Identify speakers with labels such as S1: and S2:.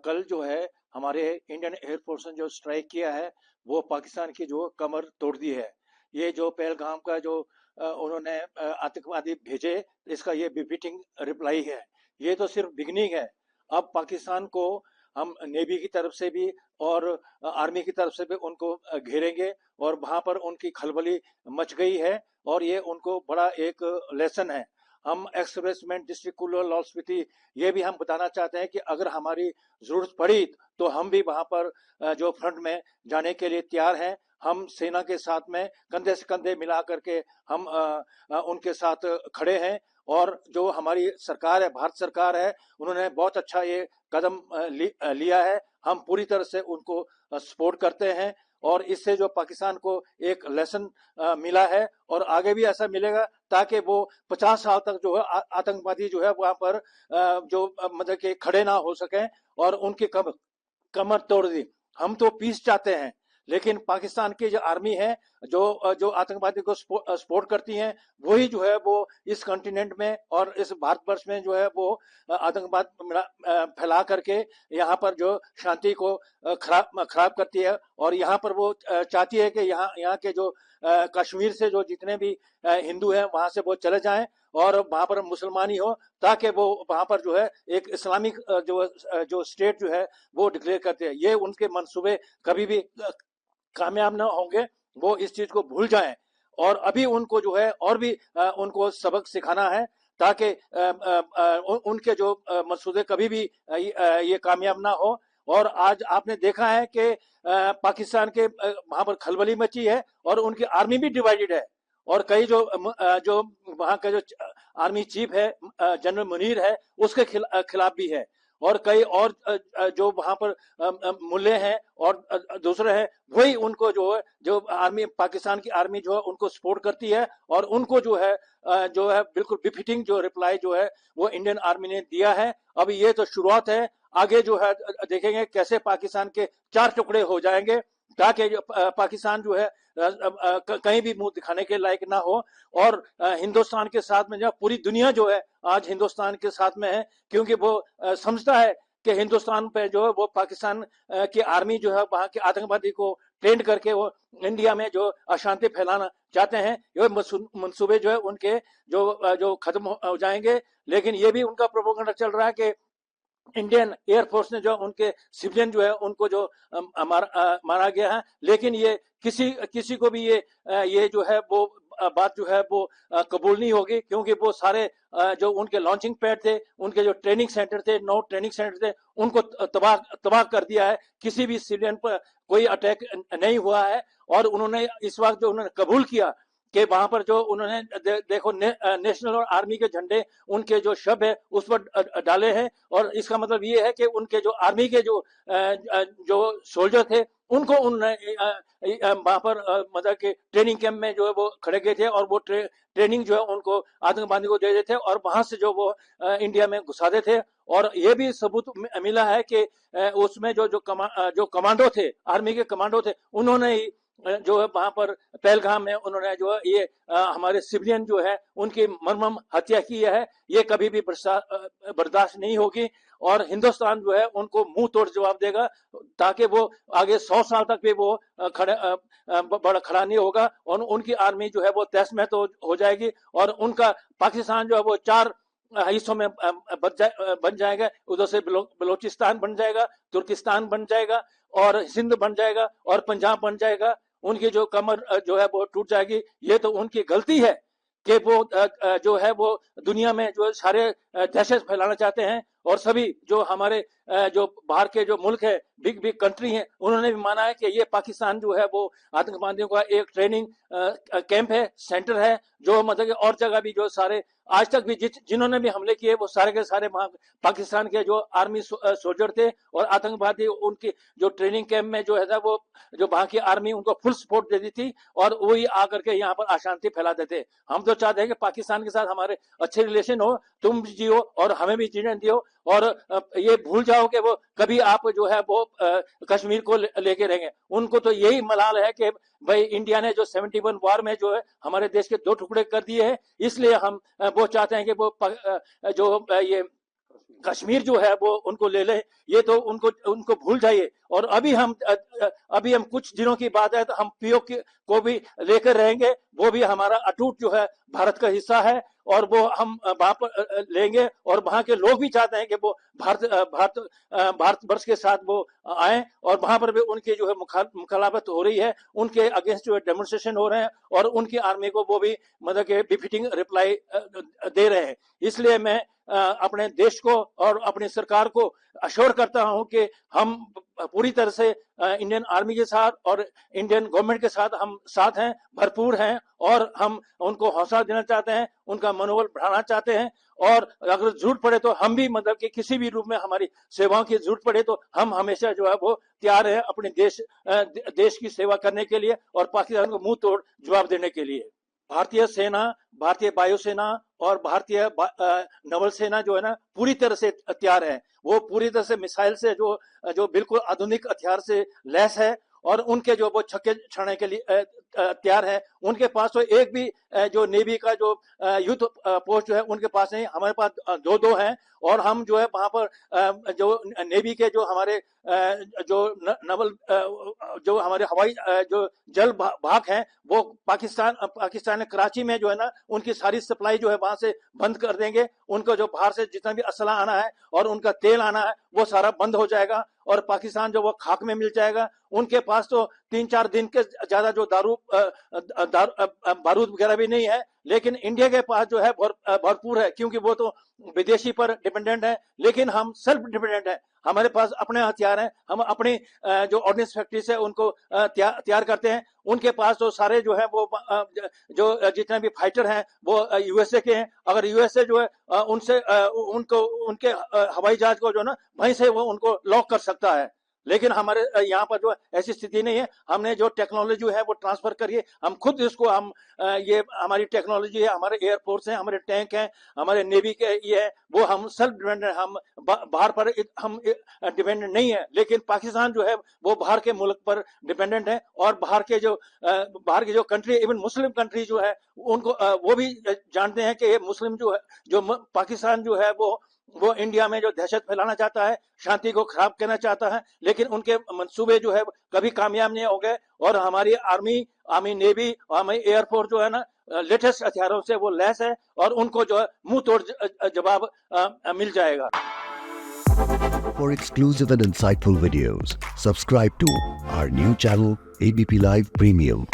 S1: कल जो है हमारे इंडियन एयरफोर्स ने जो स्ट्राइक किया है वो पाकिस्तान की जो कमर तोड़ दी है। ये जो पहलगाम का जो उन्होंने आतंकवादी भेजे, इसका ये बिफिटिंग रिप्लाई है। ये तो सिर्फ बिगनिंग है। अब पाकिस्तान को हम नेवी की तरफ से भी और आर्मी की तरफ से भी उनको घेरेंगे और वहां पर उनकी खलबली मच गई है और ये उनको बड़ा एक लेसन है। हम एक्सप्रेसमेंट डिस्ट्रिक्ट कुल्लू लाहौल स्पीति ये भी हम बताना चाहते हैं कि अगर हमारी जरूरत पड़ी तो हम भी वहां पर जो फ्रंट में जाने के लिए तैयार हैं। हम सेना के साथ में कंधे से कंधे मिला करके हम उनके साथ खड़े हैं। और जो हमारी सरकार है, भारत सरकार है, उन्होंने बहुत अच्छा ये कदम लिया है। हम पूरी तरह से उनको सपोर्ट करते हैं और इससे जो पाकिस्तान को एक लेसन मिला है और आगे भी ऐसा मिलेगा ताकि वो 50 साल तक जो है आतंकवादी जो है वहां पर जो मतलब कि खड़े ना हो सके और उनकी कमर तोड़ दी। हम तो पीस चाहते हैं, लेकिन पाकिस्तान की जो आर्मी है जो जो आतंकवादी को सपोर्ट करती है, वही जो है वो इस कॉन्टिनेंट में और इस भारतवर्ष में जो है वो आतंकवाद फैला करके यहाँ पर जो शांति को खराब करती है। और यहाँ पर वो चाहती है कि यहाँ के जो कश्मीर से जो जितने भी हिंदू हैं वहां से वो चले जाएं और वहां पर मुसलमान ही हो, ताकि वो वहां पर जो है एक इस्लामिक जो स्टेट जो है वो डिक्लेयर करते हैं। ये उनके मंसूबे कभी भी कामयाब न होंगे। वो इस चीज को भूल जाएं और अभी उनको जो है और भी उनको सबक सिखाना है ताकि उनके जो मकसूदे कभी भी ये कामयाब ना हो। और आज आपने देखा है कि पाकिस्तान के वहां पर खलबली मची है और उनकी आर्मी भी डिवाइडेड है। और कई जो वहां का जो आर्मी चीफ है जनरल मुनीर है, उसके खिलाफ भी है। और कई और जो वहां पर मुल्ले हैं और दूसरे हैं, वही उनको जो आर्मी पाकिस्तान की आर्मी जो है उनको सपोर्ट करती है और उनको जो है बिल्कुल बिफिटिंग जो रिप्लाई जो है वो इंडियन आर्मी ने दिया है। अब ये तो शुरुआत है, आगे जो है देखेंगे कैसे पाकिस्तान के 4 टुकड़े हो जाएंगे ताकि पाकिस्तान जो है कहीं भी मुंह दिखाने के लायक ना हो। और हिंदुस्तान के साथ में जो पूरी दुनिया जो है आज हिंदुस्तान के साथ में है, क्योंकि वो समझता है कि हिंदुस्तान पे जो है वो पाकिस्तान की आर्मी जो है वहां के आतंकवादी को ट्रेंड करके वो इंडिया में जो अशांति फैलाना चाहते हैं। ये मंसूबे जो है उनके जो खत्म हो जाएंगे। लेकिन ये भी उनका प्रोपोगंडा चल रहा है कि इंडियन एयरफोर्स ने जो उनके सिविलियन जो है उनको जो मारा गया है। लेकिन ये किसी को भी ये जो है वो बात जो है वो कबूल नहीं होगी, क्योंकि वो सारे जो उनके लॉन्चिंग पैड थे, उनके जो ट्रेनिंग सेंटर थे, 9 ट्रेनिंग सेंटर थे, उनको तबाह कर दिया है। किसी भी सिविलियन पर कोई अटैक नहीं हुआ है। और उन्होंने इस वक्त जो उन्होंने कबूल किया कि वहां पर जो उन्होंने देखो नेशनल और आर्मी के झंडे उनके जो शब है उस पर डाले हैं। और इसका मतलब ये है कि उनके जो आर्मी के जो सोल्जर थे उनको उन्होंने वहां पर मतलब के ट्रेनिंग कैंप में जो है वो खड़े गए थे और वो ट्रेनिंग जो है उनको आतंकवादी को दे देते थे और वहां से जो वो इंडिया में घुसाते थे। और ये भी सबूत मिला है कि उसमें जो कमांडो थे, आर्मी के कमांडो थे, उन्होंने ही जो है वहां पर पहलगाम में उन्होंने जो है ये हमारे सिविलियन जो है उनकी मर्मम हत्या की है। ये कभी भी बर्दाश्त नहीं होगी और हिंदुस्तान जो है उनको मुंह तोड़ जवाब देगा, ताकि वो आगे 100 साल तक भी वो बड़ा खड़ा नहीं होगा और उनकी आर्मी जो है वो तहस महस हो जाएगी और उनका पाकिस्तान जो है वो 4 हिस्सों में बन जाएगा। उधर से बलोचिस्तान बन जाएगा, तुर्किस्तान बन जाएगा और सिंध बन जाएगा और पंजाब बन जाएगा। उनकी जो कमर जो है वो टूट जाएगी। ये तो उनकी गलती है कि वो जो है वो दुनिया में जो सारे दहशत फैलाना चाहते हैं। और सभी जो हमारे जो बाहर के जो मुल्क है, बिग बिग कंट्री हैं, उन्होंने भी माना है कि ये पाकिस्तान जो है वो आतंकवादियों का एक ट्रेनिंग कैंप है, सेंटर है। जो मतलब और जगह भी जो सारे आज तक भी जिन्होंने भी हमले किए वो सारे के सारे पाकिस्तान के जो आर्मी सोल्जर थे और आतंकवादी उनकी जो ट्रेनिंग कैंप में जो है वो जो वहां की आर्मी उनको फुल सपोर्ट देती थी और वही आकर के यहाँ पर अशांति फैलाते थे। हम तो चाहते हैं कि पाकिस्तान के साथ हमारे अच्छे रिलेशन हो, तुम जियो और हमें भी जीने दियो और ये भूल जाओ कि वो कभी आप जो है वो कश्मीर को लेके रहेंगे। उनको तो यही मलाल है कि भाई इंडिया ने जो 71 वार में जो है हमारे देश के 2 टुकड़े कर दिए हैं, इसलिए हम वो चाहते हैं कि वो जो ये कश्मीर जो है वो उनको ले ले, ये तो उनको भूल जाइए। और अभी हम कुछ दिनों की बात है तो हम पीओके को भी लेकर रहेंगे, वो भी हमारा अटूट जो है भारत का हिस्सा है, और वो हम वहां पर लेंगे। और वहां के लोग भी चाहते हैं कि वो भारतवर्ष के साथ वो आए, और वहां पर भी उनकी जो है मुखालफत हो रही है, उनके अगेंस्ट जो है डेमोन्स्ट्रेशन हो रहे हैं, और उनकी आर्मी को वो भी मतलब के बिफिटिंग रिप्लाई दे रहे हैं। इसलिए मैं अपने देश को और अपनी सरकार को अश्योर करता हूं कि हम पूरी तरह से इंडियन आर्मी के साथ और इंडियन गवर्नमेंट के साथ हम साथ हैं, भरपूर हैं, और हम उनको हौसला देना चाहते हैं, उनका मनोबल बढ़ाना चाहते हैं। और अगर जरूरत पड़े तो हम भी मतलब कि किसी भी रूप में हमारी सेवाओं की जरूरत पड़े तो हम हमेशा जो है वो तैयार है अपने देश की सेवा करने के लिए और पाकिस्तान को मुंह तोड़ जवाब देने के लिए। भारतीय सेना, भारतीय वायुसेना और भारतीय नवल सेना जो है ना पूरी तरह से तैयार है। वो पूरी तरह से मिसाइल से जो बिल्कुल आधुनिक हथियार से लैस है, और उनके जो वो छक्के छाड़ने के लिए तैयार है। उनके पास तो एक भी जो नेवी का जो युद्ध पोस्ट जो है उनके पास नहीं, हमारे पास दो हैं। और हम जो है वहां पर जो नेवी के जो हमारे जो नवल जो हमारे हवाई जो जल भाग हैं, वो पाकिस्तान कराची में जो है ना उनकी सारी सप्लाई जो है वहां से बंद कर देंगे। उनको जो बाहर से जितना भी असला आना है और उनका तेल आना है वो सारा बंद हो जाएगा, और पाकिस्तान जो वो खाक में मिल जाएगा। उनके पास तो 3-4 दिन के ज्यादा जो बारूद वगैरह भी नहीं है, लेकिन इंडिया के पास जो है भरपूर है, क्योंकि वो तो विदेशी पर डिपेंडेंट है, लेकिन हम सेल्फ डिपेंडेंट है। हमारे पास अपने हथियार हैं, हम अपनी जो ऑर्डिनेंस फैक्ट्री से उनको तैयार करते हैं। उनके पास तो सारे जो है वो जो जितने भी फाइटर हैं वो यूएसए के हैं। अगर यूएसए जो है उनसे उनके हवाई जहाज को जो ना वहीं से वो उनको लॉक कर सकता है, लेकिन हमारे यहाँ पर जो ऐसी स्थिति नहीं है। हमने जो टेक्नोलॉजी है वो ट्रांसफर करिए, हम खुद इसको हम ये हमारी टेक्नोलॉजी है, हमारे एयरफोर्स है, हमारे टैंक हैं, हमारे नेवी के ये है, वो हम सेल्फ डिपेंडेंट, हम बाहर पर हम डिपेंडेंट नहीं है। लेकिन पाकिस्तान जो है वो बाहर के मुल्क पर डिपेंडेंट है, और बाहर की जो कंट्री, इवन मुस्लिम कंट्री जो है उनको वो भी जानते हैं कि ये मुस्लिम जो है जो पाकिस्तान जो है वो इंडिया में जो दहशत फैलाना चाहता है, शांति को खराब करना चाहता है, लेकिन उनके मंसूबे जो है कभी कामयाब नहीं हो गए। और हमारी आर्मी नेवी और हमारी एयरफोर्स जो है ना लेटेस्ट हथियारों से वो लैस है, और उनको जो है मुंह तोड़ जवाब मिल जाएगा।
S2: For exclusive and insightful videos, subscribe to our new channel ABP Live Premium.